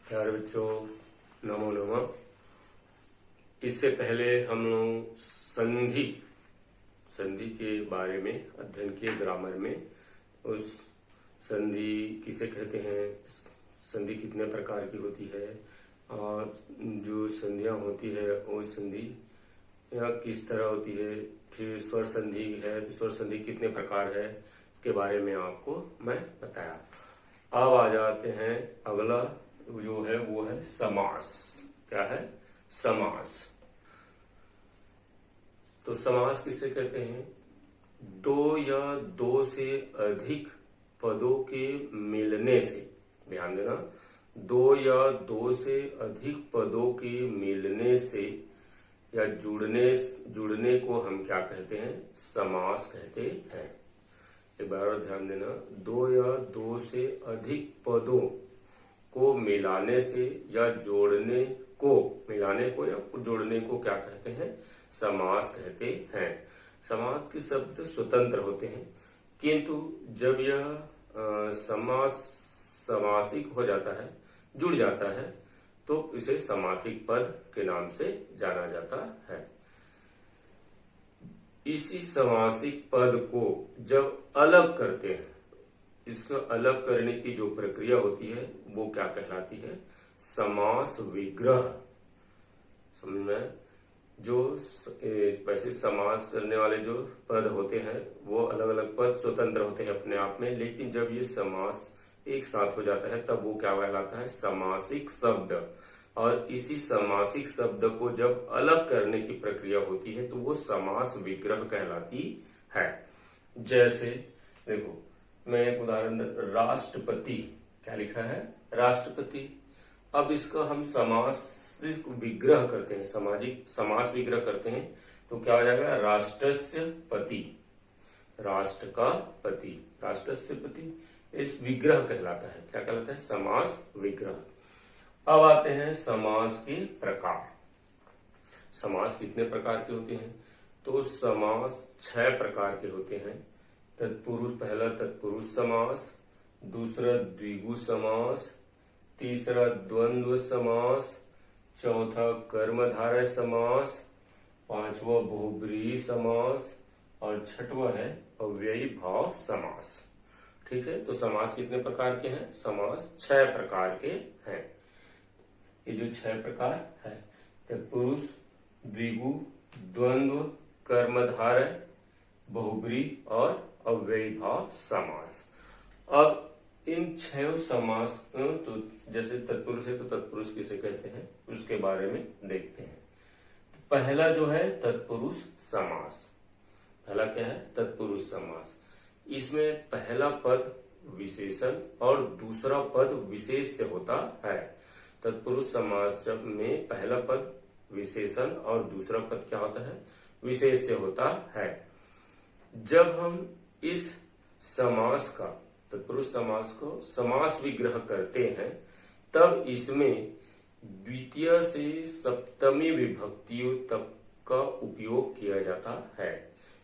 प्यारे बच्चों, नमो नमः। इससे पहले हम लोग संधि के बारे में अध्ययन किए ग्रामर में। उस संधि किसे कहते हैं, संधि कितने प्रकार की होती है और जो संधियां होती है वो संधि या किस तरह होती है, फिर स्वर संधि है तो स्वर संधि कितने प्रकार है, इसके बारे में आपको मैं बताया। अब आ जाते हैं, अगला जो है वो है समास। क्या है? समास। तो समास किसे कहते हैं? दो या दो से अधिक पदों के मिलने से, ध्यान देना, दो या दो से अधिक पदों के मिलने से या जुड़ने को हम क्या कहते हैं? समास कहते हैं। एक बार और ध्यान देना, दो या दो से अधिक पदों को मिलाने से या मिलाने को या जोड़ने को क्या कहते हैं? समास कहते हैं। समास के शब्द स्वतंत्र होते हैं, किंतु जब यह समासिक हो जाता है, जुड़ जाता है, तो इसे समासिक पद के नाम से जाना जाता है। इसी समासिक पद को जब अलग करते हैं, इसको अलग करने की जो प्रक्रिया होती है वो क्या कहलाती है? समास विग्रह। समझ में? जो वैसे समास करने वाले जो पद होते हैं वो अलग अलग पद स्वतंत्र होते हैं अपने आप में, लेकिन जब ये समास एक साथ हो जाता है तब वो क्या कहलाता है? समासिक शब्द। और इसी समासिक शब्द को जब अलग करने की प्रक्रिया होती है तो वो समास विग्रह कहलाती है। जैसे देखो, मैं एक उदाहरण, राष्ट्रपति, क्या लिखा है? राष्ट्रपति। अब इसका हम समासिक विग्रह करते हैं, समास विग्रह करते हैं तो क्या हो जाएगा? राष्ट्रस्य पति, राष्ट्र का पति, राष्ट्रस्य पति। इस विग्रह कहलाता है। क्या कहलाता है? समास विग्रह। अब आते हैं समास के प्रकार। समास कितने प्रकार के होते हैं? तो समास 6 प्रकार के होते हैं। तत्पुरुष, पहला तत्पुरुष समास, दूसरा द्विगु समास, तीसरा द्वंद्व समास, चौथा कर्मधारय समास, पांचवा बहुब्रीहि समास और छठवा है अव्ययी भाव समास। ठीक है, तो समास कितने प्रकार के हैं? समास 6 प्रकार के हैं। ये जो 6 प्रकार है, तत्पुरुष, द्विगु, द्वंद्व, कर्मधारय, बहुब्रीहि और अव्ययी भाव समास। अब इन 6 समास, तो जैसे तत्पुरुष है तो तत्पुरुष किसे कहते हैं उसके बारे में देखते हैं। पहला जो है तत्पुरुष समास। पहला क्या है? तत्पुरुष समास। इसमें पहला पद विशेषण और दूसरा पद विशेष्य होता है। तत्पुरुष समास जब में पहला पद विशेषण और दूसरा पद क्या होता है? विशेष्य होता है। जब हम इस समास का, तत्पुरुष समास को समास विग्रह करते हैं, तब इसमें द्वितीय से सप्तमी विभक्तियों तक का उपयोग किया जाता है।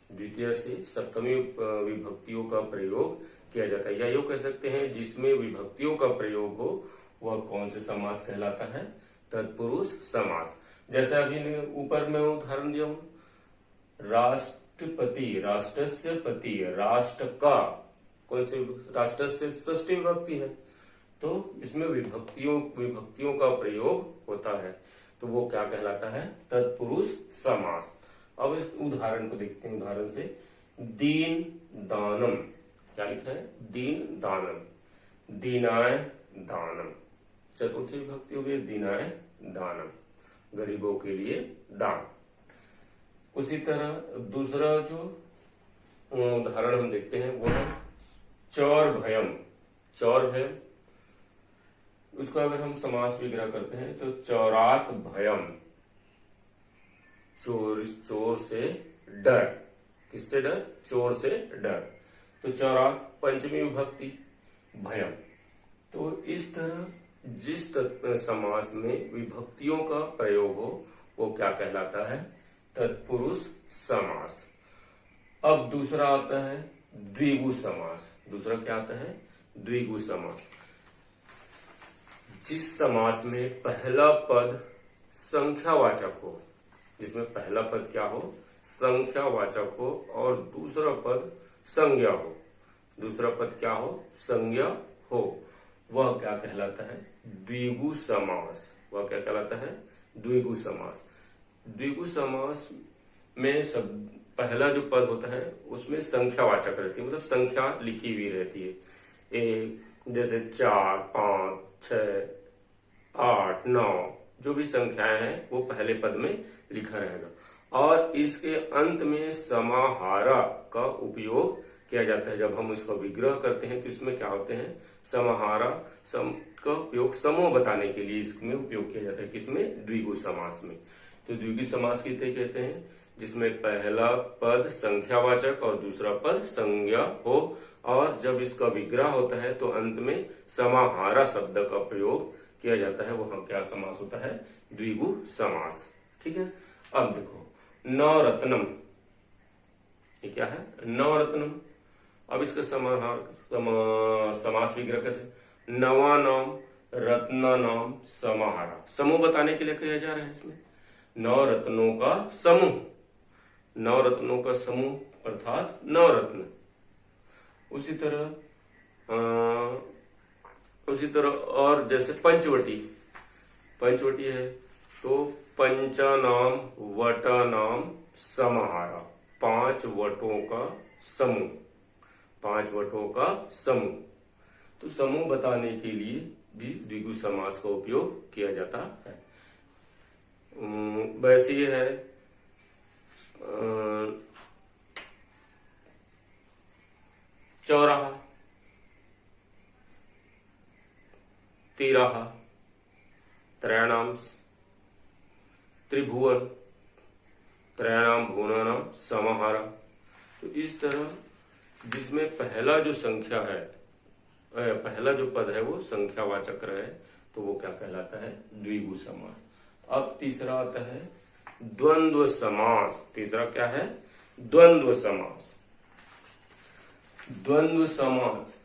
द्वितीय से सप्तमी विभक्तियों का प्रयोग किया जाता है, या यूं कह सकते हैं जिसमें विभक्तियों का प्रयोग हो वह कौन से समास कहलाता है? तत्पुरुष समास। जैसे अभी ऊपर में उदाहरण दिया हूं, राष्ट्रपति, राष्ट्रस्य पति, राष्ट्र का, कौन से? राष्ट्र से षष्ठी विभक्ति है, तो इसमें विभक्तियों का प्रयोग होता है, तो वो क्या कहलाता है? तत्पुरुष समास। अब इस उदाहरण को देखते हैं। उदाहरण से, दीन दानम, क्या लिखा है? दीन दानम, दीनाय दानम, चतुर्थी विभक्ति हो गई, दीनाय दानम, गरीबों के लिए दान। उसी तरह दूसरा जो उदाहरण हम देखते हैं वो है चौर भयम। चौर भयम, उसको अगर हम समास विग्रह करते हैं तो चौरात भयम, चोर से डर। किससे डर? चोर से डर। तो चौरात पंचमी विभक्ति, भयम। तो इस तरह जिस समास में विभक्तियों का प्रयोग हो वो क्या कहलाता है? तत्पुरुष समास। अब दूसरा आता है द्विगु समास। दूसरा क्या आता है? द्विगु समास। जिस समास में पहला पद संख्यावाचक हो, जिसमें पहला पद क्या हो, संख्यावाचक हो, और दूसरा पद संज्ञा हो, दूसरा पद क्या हो, संज्ञा हो, वह क्या कहलाता है, द्विगु समास। वह क्या कहलाता है, द्विगु समास। द्विगु समास में सब पहला जो पद होता है उसमें संख्यावाचक रहती है, मतलब संख्या लिखी हुई रहती है। एक जैसे 4, 5, 6, 8, 9 जो भी संख्याएं हैं वो पहले पद में लिखा रहेगा। और इसके अंत में समाहारा का उपयोग किया जाता है। जब हम उसका विग्रह करते हैं तो इसमें क्या होते हैं, समाहारा का उपयोग समूह बताने के लिए इसमें उपयोग किया जाता है। किसमें, द्विगु समास में। तो द्विगु समास किसे कहते हैं, जिसमें पहला पद संख्यावाचक और दूसरा पद संज्ञा हो, और जब इसका विग्रह होता है तो अंत में समाहारा शब्द का प्रयोग किया जाता है। वहां क्या समास होता है, द्विगु समास। ठीक है। अब देखो नवरत्नम, ये क्या है, नवरत्नम। अब इसका समास विग्रह कैसे, नवानाम रत्नानाम समाहारा। समूह बताने के लिए किया जा रहा है इसमें, नवरत्नों का समूह, नवरत्नों का समूह अर्थात नवरत्न। उसी तरह और जैसे पंचवटी, पंचवटी है तो पंचानाम वटानाम समाहारा, 5 वटों का समूह, 5 वटों का समूह। तो समूह बताने के लिए भी द्विगु समास का उपयोग किया जाता है। वैसे ही है चौराहा, तिराहा, त्रयाणाम त्रिभुवन, त्रयाणाम भुवनानाम समाहारा। तो इस तरह जिसमें पहला जो संख्या है, पहला जो पद है वो संख्यावाचक रहे तो वो क्या कहलाता है, द्विगु समास। अब तीसरा आता है द्वंद्व समास। तीसरा क्या है, द्वंद्व समास। द्वंद्व समास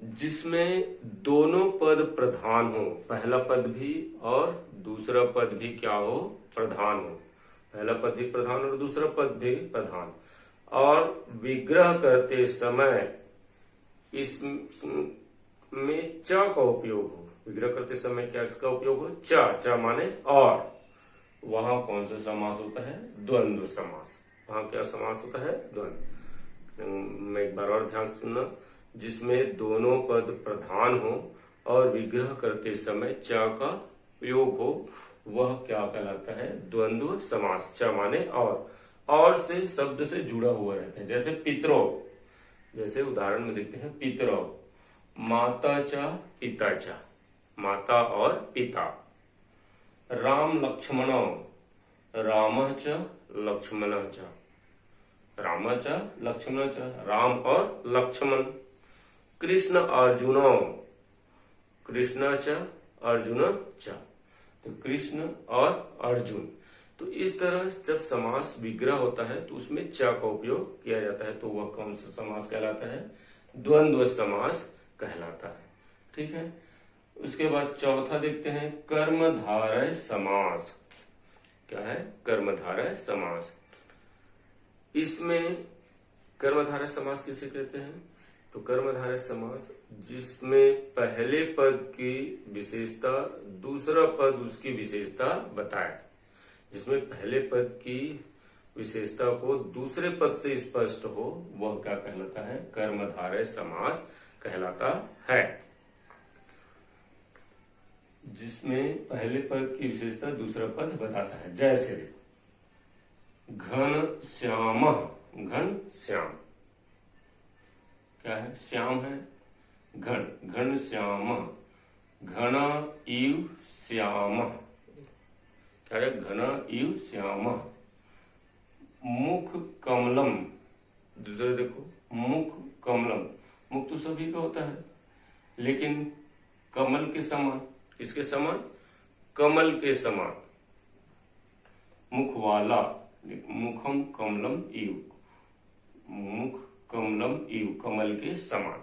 जिसमें दोनों पद प्रधान हो, पहला पद भी और दूसरा पद भी क्या हो, प्रधान हो। पहला पद भी प्रधान और दूसरा पद भी प्रधान, और विग्रह करते समय इसमें च का उपयोग हो। विग्रह करते समय क्या इसका उपयोग हो, च माने और। वहां कौन सा समास होता है, द्वंद्व समास। वहां क्या समास होता है, द्वंद्व। मैं एक बार और ध्यान से सुनना, जिसमें दोनों पद प्रधान हो और विग्रह करते समय च का प्रयोग हो, वह क्या कहलाता है, द्वंद्व समास। च माने और से शब्द से जुड़ा हुआ रहता है। जैसे पितरो, जैसे उदाहरण में देखते हैं पितरो, माता च पिता च, माता और पिता। राम लक्ष्मण, राम च लक्ष्मण च, राम च लक्ष्मण च, राम और लक्ष्मण। कृष्ण अर्जुनो, कृष्ण च अर्जुन च, तो कृष्ण और अर्जुन। तो इस तरह जब समास विग्रह होता है तो उसमें च का उपयोग किया जाता है। तो वह कौन सा समास कहलाता है, द्वंद्व समास कहलाता है। ठीक है। उसके बाद चौथा देखते हैं कर्मधारय समास। क्या है, कर्मधारय समास। इसमें कर्मधारय समास किसे कहते हैं, तो कर्मधारय समास जिसमें पहले पद की विशेषता दूसरा पद उसकी विशेषता बताए, जिसमें पहले पद की विशेषता को दूसरे पद से स्पष्ट हो, वह क्या कहलाता है, कर्मधारय समास कहलाता है। जिसमें पहले पद की विशेषता दूसरा पद बताता है। जैसे घन श्याम, घन श्याम क्या है, श्याम है, घन, घन श्याम, घन इव श्याम, क्या है, घन इव श्याम। मुख कमलम, दूसरा देखो, मुख कमलम, मुख तो सभी का होता है, लेकिन कमल के समान, किसके समान, कमल के समान। मुख वाला, मुखम कमलम इव, मुख कमलम इव, कमल के समान।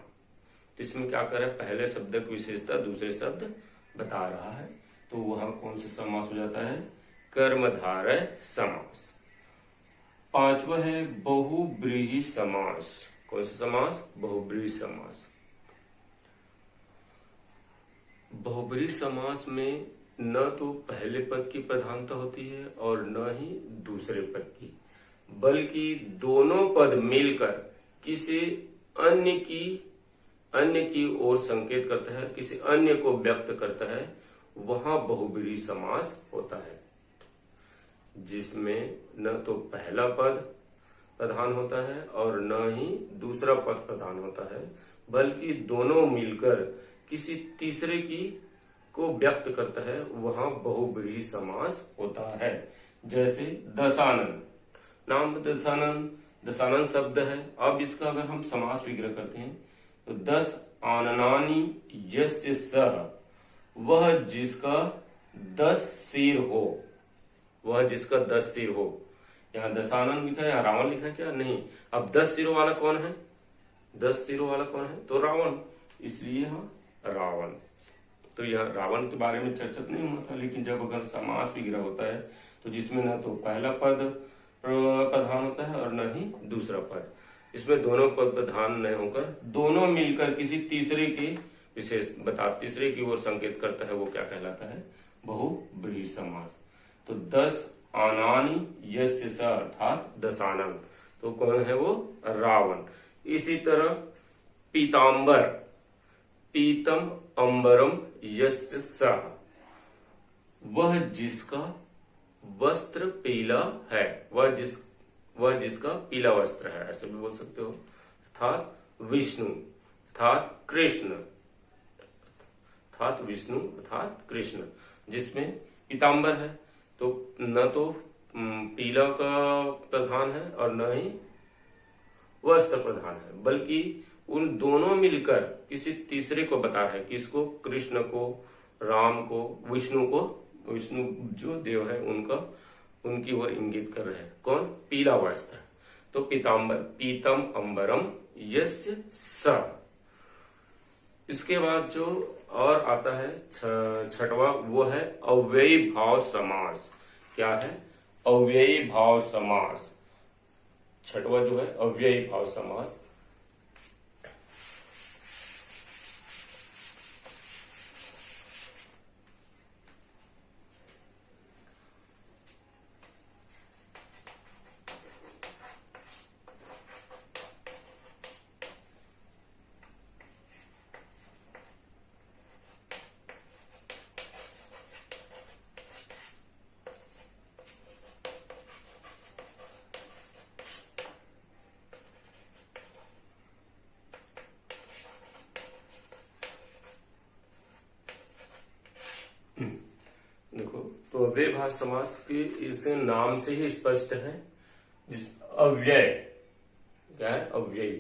तो इसमें क्या कर रहा है, पहले शब्द की विशेषता दूसरे शब्द बता रहा है, तो वहां कौन सा समास हो जाता है? कर्मधारय समास। पांचवा है बहुब्रीहि समास। कौन सा समास? बहुब्रीहि समास। बहुब्रीहि समास में न तो पहले पद की प्रधानता होती है और न ही दूसरे पद की, बल्कि दोनों पद मिलकर किसी अन्य की ओर संकेत करता है, किसी अन्य को व्यक्त करता है, वहां बहुब्रीहि समास होता है, जिसमें न तो पहला पद प्रधान होता है और न ही दूसरा पद प्रधान होता है, बल्कि दोनों मिलकर किसी तीसरे की को व्यक्त करता है, वहां बहुब्रीहि समास होता है। जैसे दशानन, नाम दशानन, दशानन शब्द है। अब इसका अगर हम समास विग्रह करते हैं तो दस आननानि यस्य सह, वह जिसका 10 सिर हो, वह जिसका 10 सिर हो। यहाँ दशानन लिखा है, यहाँ रावण लिखा है क्या? नहीं। अब 10 सिरों वाला कौन है? 10 सिरों वाला कौन है? तो रावण, इसलिए यहाँ रावण। तो यह रावण के बारे में चर्चा नहीं हुआ था, लेकिन जब अगर समास विग्रह होता है तो जिसमें न तो पहला पद प्रधान होता है और न ही दूसरा पद, इसमें दोनों पद प्रधान नहीं होकर दोनों मिलकर किसी तीसरे की विशेष तीसरे की ओर संकेत करता है, वो क्या कहलाता है? बहुब्रीहि समास। तो 10 आनानि यस्य स, अर्थात दशानन, तो कौन है वो? रावण। इसी तरह पीतांबर, पीतम अंबरम यस्य सः, वह जिसका वस्त्र पीला है, वह जिसका पीला वस्त्र है, ऐसे भी बोल सकते हो। अर्थात विष्णु, अर्थात कृष्ण, अर्थात विष्णु अर्थात कृष्ण, जिसमें पीतांबर है, तो न तो पीला का प्रधान है और न ही वस्त्र प्रधान है, बल्कि उन दोनों मिलकर किसी तीसरे को बता रहा है। किसको? कृष्ण को, राम को, विष्णु को, विष्णु जो देव है उनका, उनकी ओर इंगित कर रहे हैं। कौन? पीला वस्त्र। तो पीतांबर, पीतम अंबरम यस्य स। इसके बाद जो और आता है छठवा, वो है अव्ययी भाव समास। क्या है? अव्ययी भाव समास। छठवा जो है अव्ययी भाव समास। देखो, तो अव्यय भाव समास के इस नाम से ही स्पष्ट है। जिस अव्यय क्या है? अव्यय।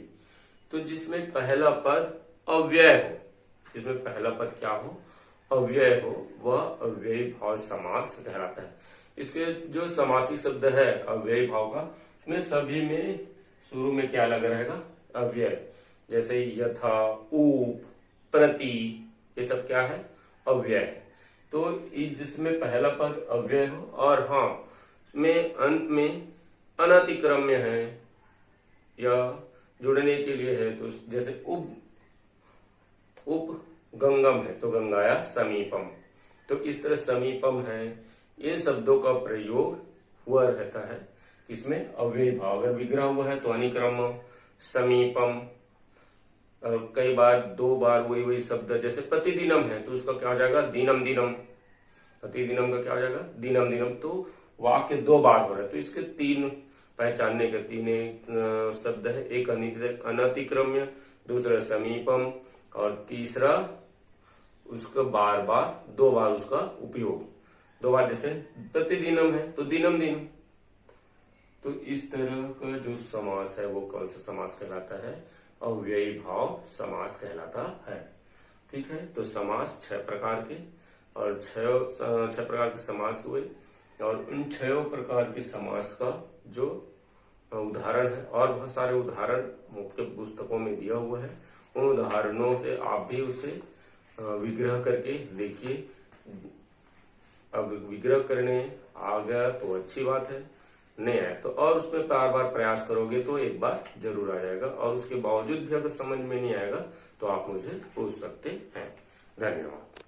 तो जिसमें पहला पद अव्यय हो, जिसमें पहला पद क्या हो? अव्यय हो, वह अव्ययी भाव समास कहलाता है। इसके जो समासी शब्द है अव्ययी भाव का, में सभी में शुरू में क्या लगा रहेगा? अव्यय। जैसे यथा, उप, प्रति, ये सब क्या है? अव्यय है। तो जिसमें पहला पद अव्यय हो और हाँ में अंत में अनतिक्रम्य है या जुड़ने के लिए है, तो जैसे उप गंगम है तो गंगाया समीपम, तो इस तरह समीपम है, ये शब्दों का प्रयोग हुआ रहता है। इसमें अव्यय भाव अगर विग्रह हुआ है तो अनिक्रम, समीपम, और कई बार 2 बार वही शब्द, जैसे प्रतिदिनम है तो उसका क्या हो जाएगा? दिनम दिनम। प्रतिदिनम का क्या हो जाएगा? दिनम दिनम। तो वाक्य 2 बार हो रहा है, तो इसके 3 पहचानने के 3 शब्द है। एक अनतिक्रम्य, दूसरा समीपम और तीसरा उसका बार बार 2 बार उसका उपयोग। 2 बार, जैसे प्रतिदिनम है तो दिनम दिनम। तो इस तरह का जो समास है वो कौन सा समास कहलाता है? अव्ययी भाव समास कहलाता है। ठीक है, तो समास 6 प्रकार के, और 6 प्रकार के समास हुए, और उन 6 प्रकार के समास का जो उदाहरण है, और बहुत सारे उदाहरण मुख्य पुस्तकों में दिया हुआ है, उन उदाहरणों से आप भी उसे विग्रह करके देखिए। अब विग्रह करने आ गया तो अच्छी बात है, नहीं आया तो और उसमें बार बार प्रयास करोगे तो एक बार जरूर आ जाएगा, और उसके बावजूद भी अगर समझ में नहीं आएगा तो आप मुझे पूछ सकते हैं। धन्यवाद।